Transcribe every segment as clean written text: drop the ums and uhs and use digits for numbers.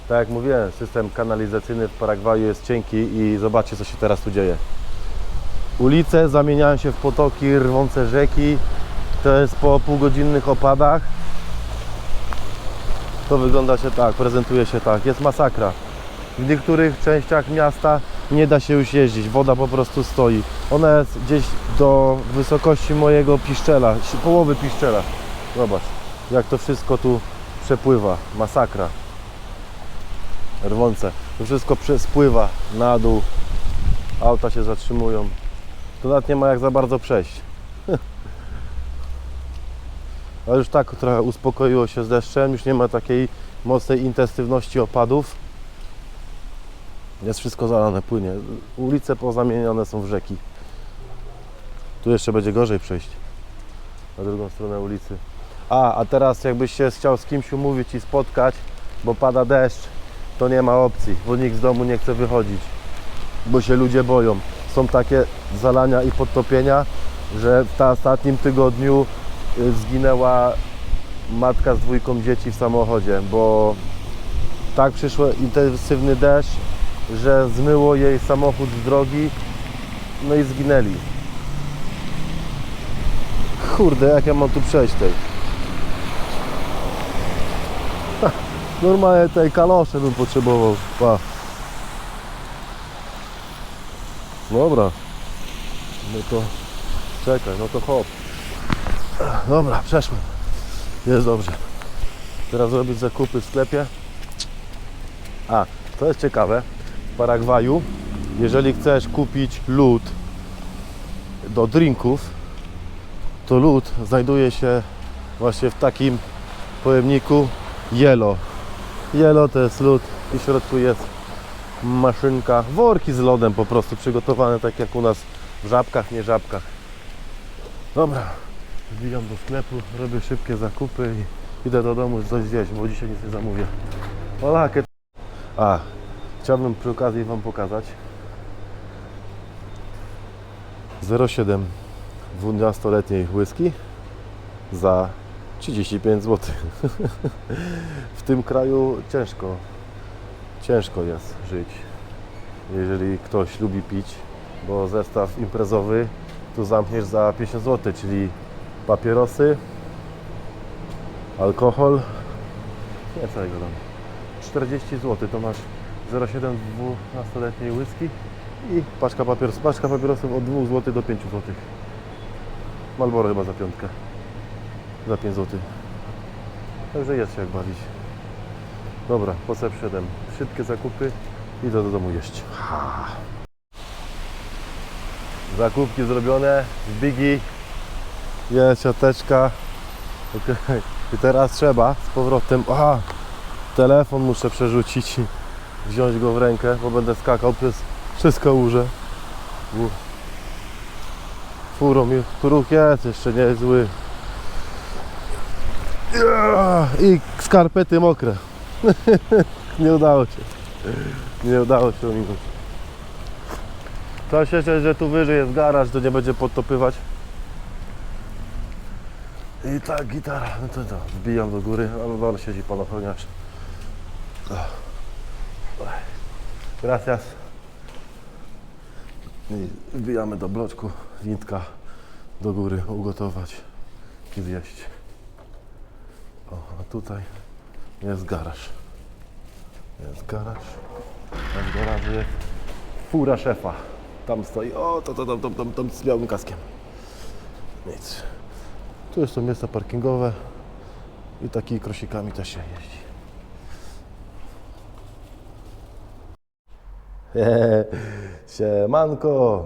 Tak jak mówiłem, system kanalizacyjny w Paragwaju jest cienki i zobaczcie, co się teraz tu dzieje. Ulice zamieniają się w potoki, rwące rzeki. To jest po półgodzinnych opadach. To wygląda się tak, prezentuje się tak. Jest masakra. W niektórych częściach miasta nie da się już jeździć, woda po prostu stoi. Ona jest gdzieś do wysokości mojego piszczela, połowy piszczela. Zobacz, jak to wszystko tu przepływa. Masakra. Rwące. To wszystko spływa na dół. Auta się zatrzymują. Tu nawet nie ma jak za bardzo przejść. Ale już tak trochę uspokoiło się z deszczem, już nie ma takiej mocnej intensywności opadów. Jest wszystko zalane, płynie. Ulice pozamienione są w rzeki. Tu jeszcze będzie gorzej przejść. Na drugą stronę ulicy. A teraz jakbyś się chciał z kimś umówić i spotkać, bo pada deszcz, to nie ma opcji, bo nikt z domu nie chce wychodzić. Bo się ludzie boją. Są takie zalania i podtopienia, że w ostatnim tygodniu zginęła matka z 2 dzieci w samochodzie, bo tak przyszło intensywny deszcz, że zmyło jej samochód z drogi, no i zginęli. Kurde, jak ja mam tu przejść tej? Normalnie tej kalosze bym potrzebował. Pa. Dobra. No to czekaj, no to hop. Dobra, przeszłem. Jest dobrze. Teraz zrobić zakupy w sklepie. To jest ciekawe. W Paragwaju, jeżeli chcesz kupić lód do drinków, to lód znajduje się właśnie w takim pojemniku Yellow. Yellow to jest lód i w środku jest maszynka, worki z lodem po prostu przygotowane tak jak u nas w Żabkach, nie Żabkach. Dobra, wbijam do sklepu, robię szybkie zakupy i idę do domu coś zjeść, bo dzisiaj nic nie zamówię. Hola, chciałbym przy okazji Wam pokazać 0,7 12-letniej whisky za 35 zł. W tym kraju ciężko jest żyć, jeżeli ktoś lubi pić, bo zestaw imprezowy tu zamkniesz za 50 zł, czyli papierosy, alkohol, nie całego domu. 40 zł to masz 0,7 12-letniej whisky i paczka papierosów od 2 zł do 5 zł. Marlboro chyba za 5, za 5 zł. Także jest się jak bawić. Dobra, po co przyszedłem? Szybkie zakupy, idę do domu jeść. Zakupki zrobione, Biggie, jest siateczka. Okay. I teraz trzeba z powrotem, telefon muszę przerzucić, wziąć go w rękę, bo będę skakał przez kałużę. Furą tu ruch jest jeszcze niezły. I skarpety mokre. Nie udało się ominąć. To się cieszę, że tu wyżej jest garaż, to nie będzie podtopywać. I tak, gitara, no to wbijam do góry, ale dole siedzi pan ochroniarz. Gracias. I wbijamy do bloczku, windka do góry, ugotować i zjeść. A tutaj jest garaż. W garażu jest fura szefa. Tam stoi, tam z białym kaskiem. Nic. Tu już są miejsca parkingowe i takimi krosikami też się jeździ. Siemanko!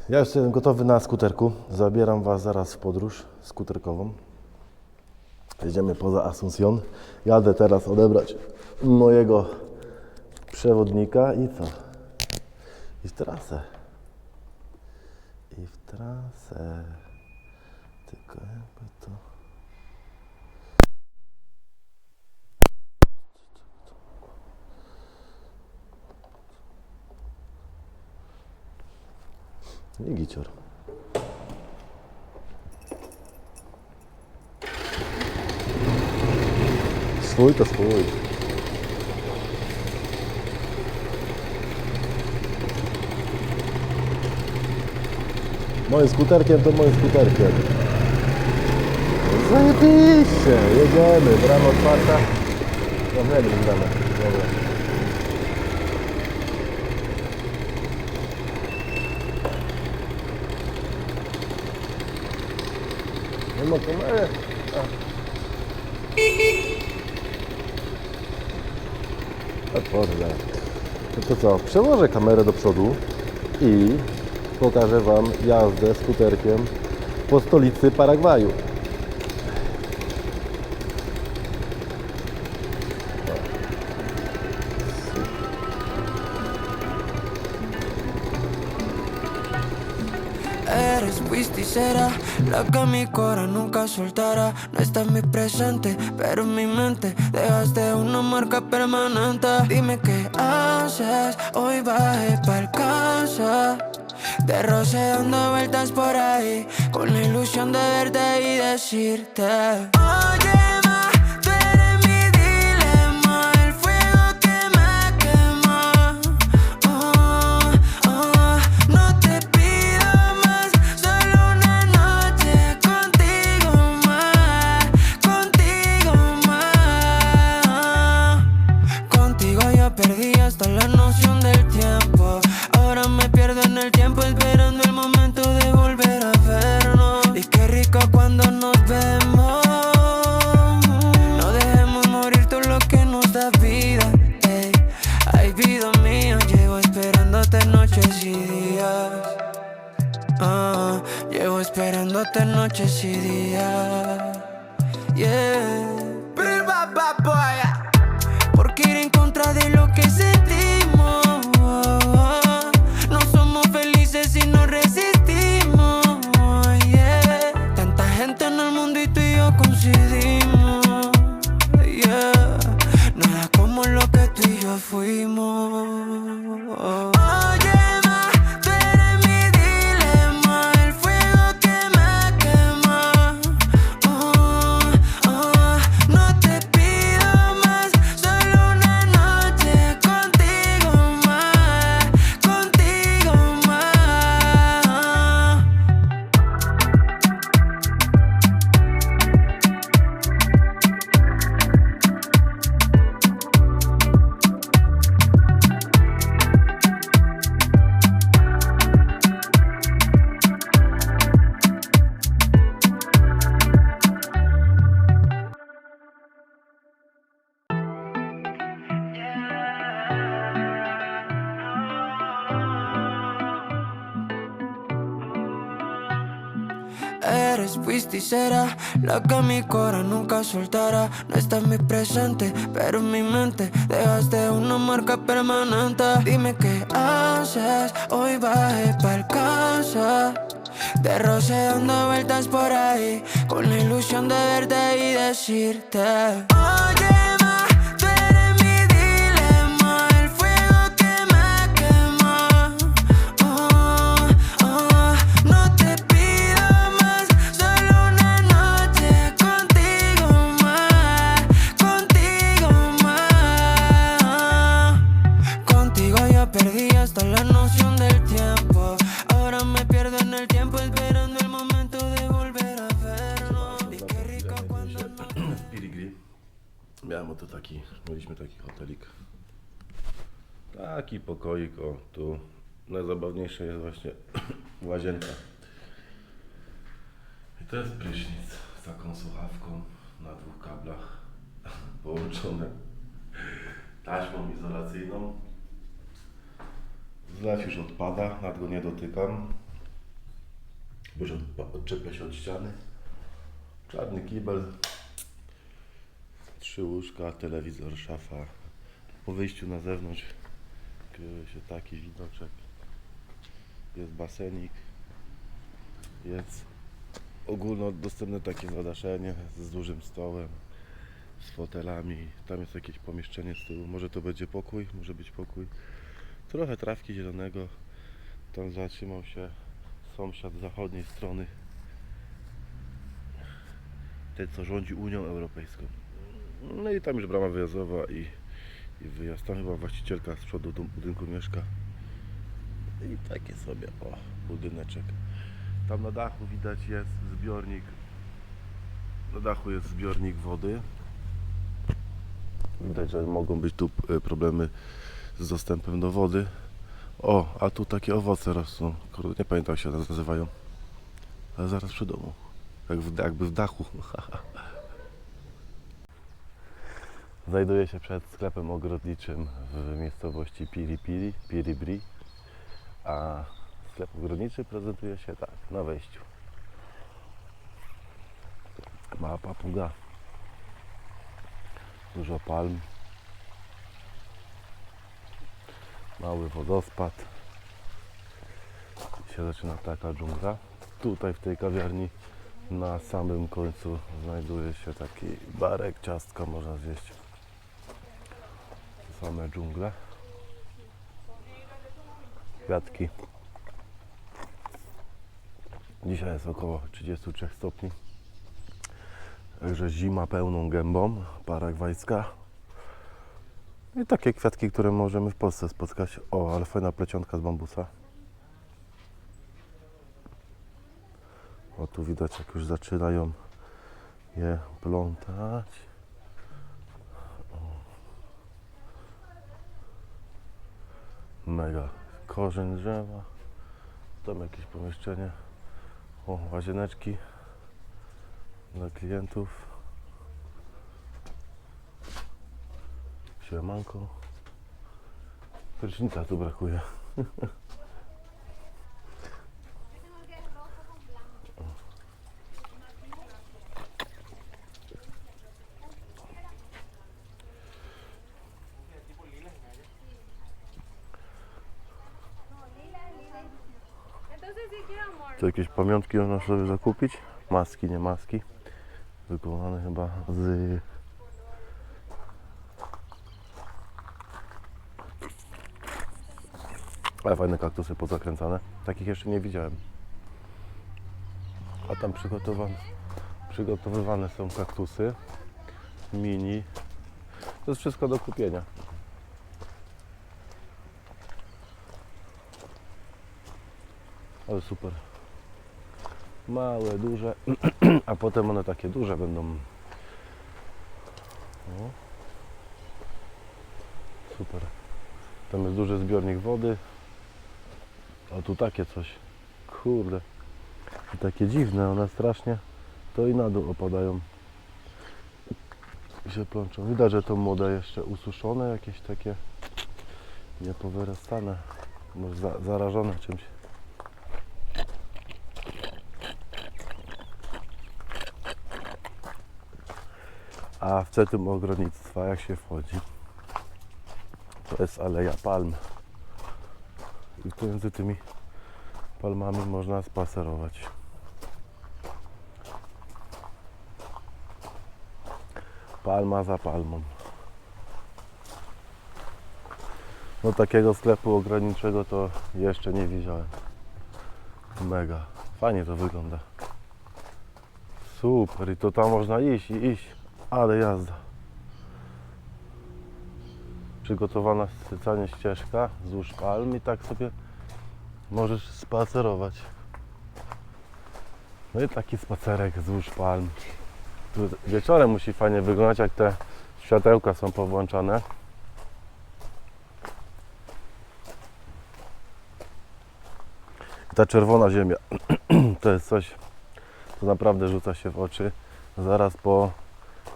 Ja już jestem gotowy na skuterku. Zabieram Was zaraz w podróż skuterkową. Jedziemy poza Asuncion. Jadę teraz odebrać mojego przewodnika i co? I w trasę. Tylko jakby to... I gicior. Swój to swój. Moim skuterkiem to moim skuterkiem. Zajebiście, jedziemy, brama otwarta. Zamknęli bramę, dobra. Nie ma kamery. Otworzę. To co, przełożę kamerę do przodu i pokażę Wam jazdę skuterkiem po stolicy Paragwaju. Eres whisky será la que mi cora nunca soltará. No estás muy presente, pero en mi mente dejaste una marca permanente. Dime qué haces, hoy bajé pa'l casa. Te roce dando vueltas por ahí, con la ilusión de verte y decirte: oye, ma, tú eres mi dilema, el fuego que me quema. Oh, oh, no te pido más, solo una noche contigo más, contigo más. Contigo yo perdí hasta la noción del tiempo. Ahora me pierdo en el tiempo esperando el momento de volver a vernos. Y qué rico cuando nos vemos. No dejemos morir todo lo que nos da vida, ey. Ay, vida mía, llevo esperándote noches y días. Llevo esperándote noches y días. Yeah. Porque ir en contra de lo que sentimos. No somos felices si no resistimos, yeah. Tanta gente en el mundo y tú y yo coincidimos, yeah. Nada como lo que tú y yo fuimos. Oye, ma, tú eres mi dilema, el fuego que me quema. Oh, oh, no te pido más, solo una noche contigo más, contigo más. Eres, fuiste y será la que mi cora nunca soltará. No estás muy presente, pero en mi mente dejaste una marca permanente. Dime qué haces, hoy bajé pa'l casa. Te roce dando vueltas por ahí, con la ilusión de verte y decirte: oye, ma, tú eres mi dilema, el fuego que me quema. Oh, oh, no te pido más, solo una noche contigo más, contigo más. Contigo yo perdí hasta la noción del tiempo. Ahora me pierdo en el tiempo esperando el momento de volver a vernos. Y qué rico cuando no. W Pirigri mieliśmy taki hotelik. Taki pokoik, o tu. Najzabawniejsze jest właśnie łazienka. I to jest prysznic z taką słuchawką na 2 kablach połączone taśmą izolacyjną. Zlew już odpada, nad go nie dotykam, bo już odczepia się od ściany. Czarny kibel, 3 łóżka, telewizor, szafa. Po wyjściu na zewnątrz kryje się taki widoczek. Jest basenik, jest ogólnodostępne takie zadaszenie z dużym stołem, z fotelami. Tam jest jakieś pomieszczenie z tyłu, może to będzie pokój, może być pokój. Trochę trawki zielonego. Tam zatrzymał się sąsiad z zachodniej strony, ten co rządzi Unią Europejską. No i tam już brama wyjazdowa i wyjazd. Tam chyba właścicielka z przodu budynku mieszka. I takie sobie, o, budyneczek. Tam na dachu widać jest zbiornik. Na dachu jest zbiornik wody. Widać, że mogą być tu problemy z dostępem do wody. O, a tu takie owoce rosną. Kurde, nie pamiętam jak się one nazywają. Ale zaraz przy domu. Jakby w dachu. Znajduję się przed sklepem ogrodniczym w miejscowości Piribri, a sklep ogrodniczy prezentuje się tak, na wejściu. Mała papuga, dużo palm, mały wodospad. I się zaczyna taka dżungla. Tutaj w tej kawiarni na samym końcu znajduje się taki barek, ciastka można zjeść. Same dżungle, kwiatki. Dzisiaj jest około 33 stopni, także zima pełną gębą, paragwajska. I takie kwiatki, które możemy w Polsce spotkać. O, ale fajna plecionka z bambusa. O, tu widać, jak już zaczynają je plątać. Mega korzeń drzewa. Tam jakieś pomieszczenie. O, łazieneczki dla klientów. Siemanko. Prysznica tu brakuje. Tu jakieś pamiątki można sobie zakupić. Maski, nie maski. Wykonane chyba z... Ale fajne kaktusy pozakręcane. Takich jeszcze nie widziałem. A tam przygotowywane są kaktusy. Mini. To jest wszystko do kupienia. Ale super. Małe, duże, a potem one takie duże będą. O. Super. Tam jest duży zbiornik wody. A tu takie coś. Kurde. I takie dziwne, one strasznie to i na dół opadają. I się plączą. Widać, że to młode jeszcze ususzone, jakieś takie niepowyrastane. Może zarażone czymś. A w centrum ogrodnictwa, jak się wchodzi, to jest aleja palm. I pomiędzy tymi palmami można spacerować. Palma za palmą. No takiego sklepu ogrodniczego to jeszcze nie widziałem. Mega. Fajnie to wygląda. Super. I to tam można iść i iść. Ale jazda. Przygotowana specjalnie ścieżka wzdłuż palm i tak sobie możesz spacerować. No i taki spacerek wzdłuż palm. Tu wieczorem musi fajnie wyglądać, jak te światełka są powłączane. Ta czerwona ziemia to jest coś, co naprawdę rzuca się w oczy. Zaraz po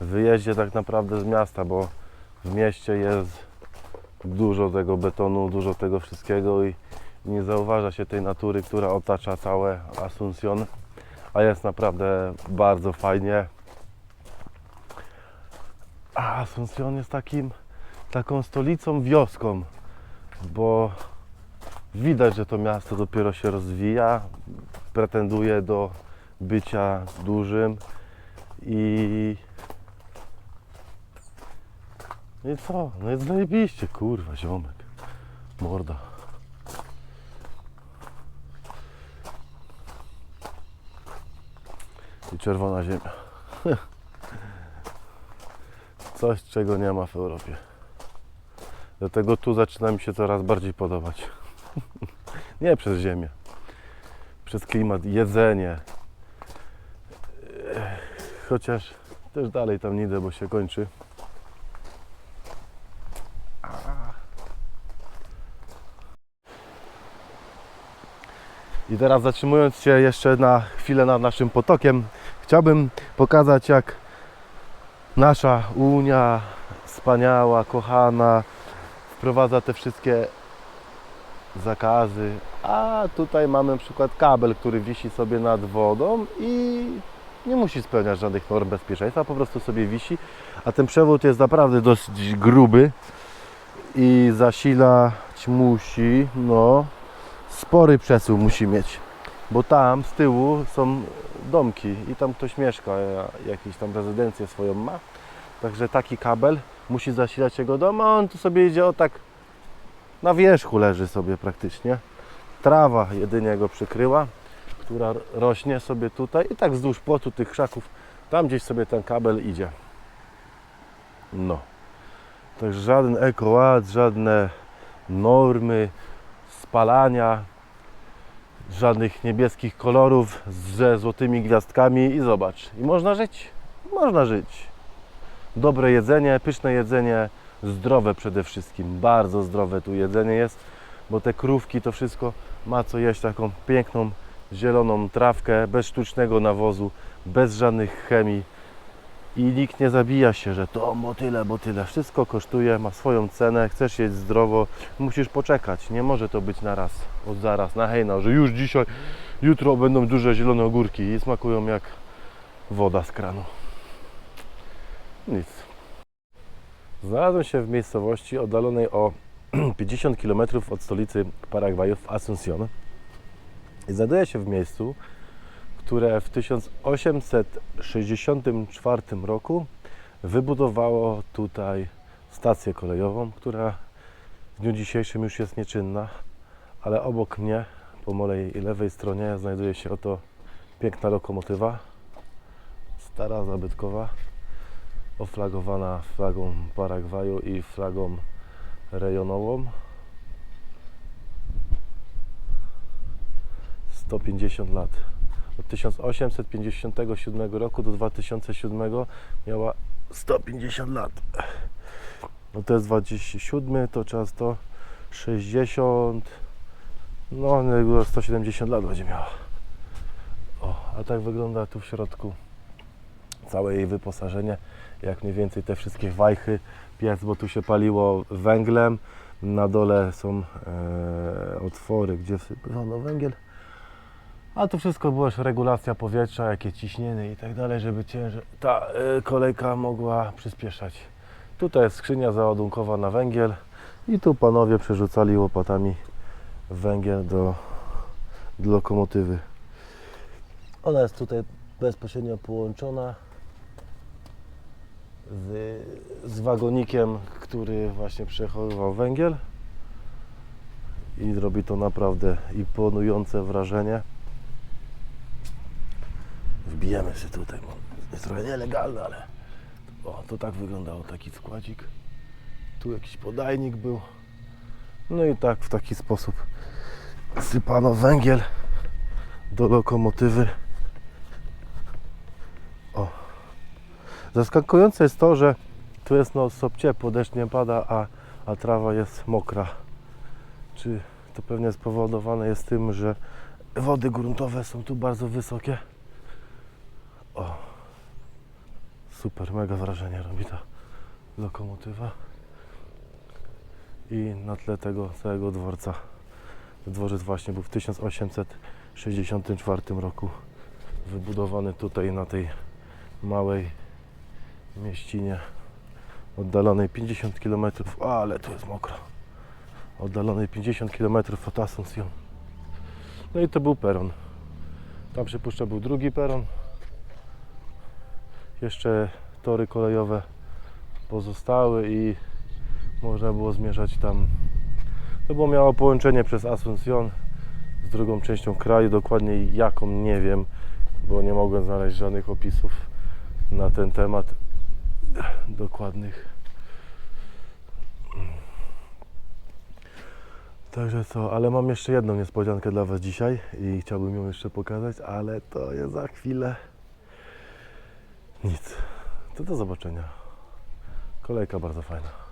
wyjeździe tak naprawdę z miasta, bo w mieście jest dużo tego betonu, dużo tego wszystkiego i nie zauważa się tej natury, która otacza całe Asuncion, a jest naprawdę bardzo fajnie. A Asuncion jest taką stolicą, wioską, bo widać, że to miasto dopiero się rozwija, pretenduje do bycia dużym i co? No jest zajebiście, kurwa, ziomek. Morda. I czerwona ziemia. Coś, czego nie ma w Europie. Dlatego tu zaczyna mi się coraz bardziej podobać. Nie przez ziemię. przez klimat, jedzenie. Chociaż też dalej tam nie idę, bo się kończy. I teraz zatrzymując się jeszcze na chwilę nad naszym potokiem, chciałbym pokazać, jak nasza Unia wspaniała, kochana wprowadza te wszystkie zakazy, a tutaj mamy na przykład kabel, który wisi sobie nad wodą i nie musi spełniać żadnych norm bezpieczeństwa, po prostu sobie wisi, a ten przewód jest naprawdę dosyć gruby i zasilać musi, no, spory przesył musi mieć, bo tam z tyłu są domki i tam ktoś mieszka, jakąś tam rezydencję swoją ma, także taki kabel musi zasilać jego dom, a on tu sobie idzie o tak na wierzchu, leży sobie praktycznie. Trawa jedynie go przykryła, która rośnie sobie tutaj i tak wzdłuż płotu tych krzaków, tam gdzieś sobie ten kabel idzie. No, także żaden ekoład, żadne normy spalania, żadnych niebieskich kolorów ze złotymi gwiazdkami i zobacz, i można żyć, można żyć. Dobre jedzenie, pyszne jedzenie, zdrowe przede wszystkim, bardzo zdrowe tu jedzenie jest, bo te krówki to wszystko ma co jeść, taką piękną, zieloną trawkę, bez sztucznego nawozu, bez żadnych chemii i nikt nie zabija się, że to bo tyle, wszystko kosztuje, ma swoją cenę, chcesz jeść zdrowo, musisz poczekać, nie może to być na raz, od zaraz, na hejna, że już dzisiaj, jutro będą duże zielone ogórki i smakują jak woda z kranu. Nic. Znalazłem się w miejscowości oddalonej o 50 km od stolicy Paragwaju w Asunción i znajduję się w miejscu, które w 1864 roku wybudowało tutaj stację kolejową, która w dniu dzisiejszym już jest nieczynna, ale obok mnie, po mojej lewej stronie, znajduje się oto piękna lokomotywa, stara, zabytkowa, oflagowana flagą Paragwaju i flagą rejonową. 150 lat. Od 1857 roku do 2007 miała 150 lat. No to jest 27, to czas to 60, no 170 lat będzie miała. O, a tak wygląda tu w środku całe jej wyposażenie, jak mniej więcej te wszystkie wajchy, piec, bo tu się paliło węglem, na dole są otwory, gdzie wsypano węgiel, a to wszystko była już regulacja powietrza, jakie ciśnienie i tak dalej, żeby ta kolejka mogła przyspieszać. Tutaj jest skrzynia załadunkowa na węgiel i tu panowie przerzucali łopatami węgiel do lokomotywy. Ona jest tutaj bezpośrednio połączona z wagonikiem, który właśnie przechowywał węgiel i robi to naprawdę imponujące wrażenie. Wbijemy się tutaj, bo jest trochę nielegalne, ale o, to tak wyglądało, taki składzik. Tu jakiś podajnik był. No i tak w taki sposób sypano węgiel do lokomotywy. O. Zaskakujące jest to, że tu jest non-stop ciepło, deszcz nie pada, a trawa jest mokra. Czy to pewnie spowodowane jest tym, że wody gruntowe są tu bardzo wysokie? O, super, mega wrażenie robi ta lokomotywa. I na tle tego całego dworca. Dworzec właśnie był w 1864 roku wybudowany tutaj na tej małej mieścinie oddalonej 50 km, ale tu jest mokro, oddalonej 50 km od Asunción. No i to był peron. Tam przypuszczę był drugi peron. Jeszcze tory kolejowe pozostały i można było zmierzać tam. To było miało połączenie przez Asunción z drugą częścią kraju, dokładnie jaką nie wiem, bo nie mogłem znaleźć żadnych opisów na ten temat dokładnych. Także co, ale mam jeszcze jedną niespodziankę dla Was dzisiaj i chciałbym ją jeszcze pokazać, ale to jest za chwilę. Nic. To do zobaczenia. Kolejka bardzo fajna.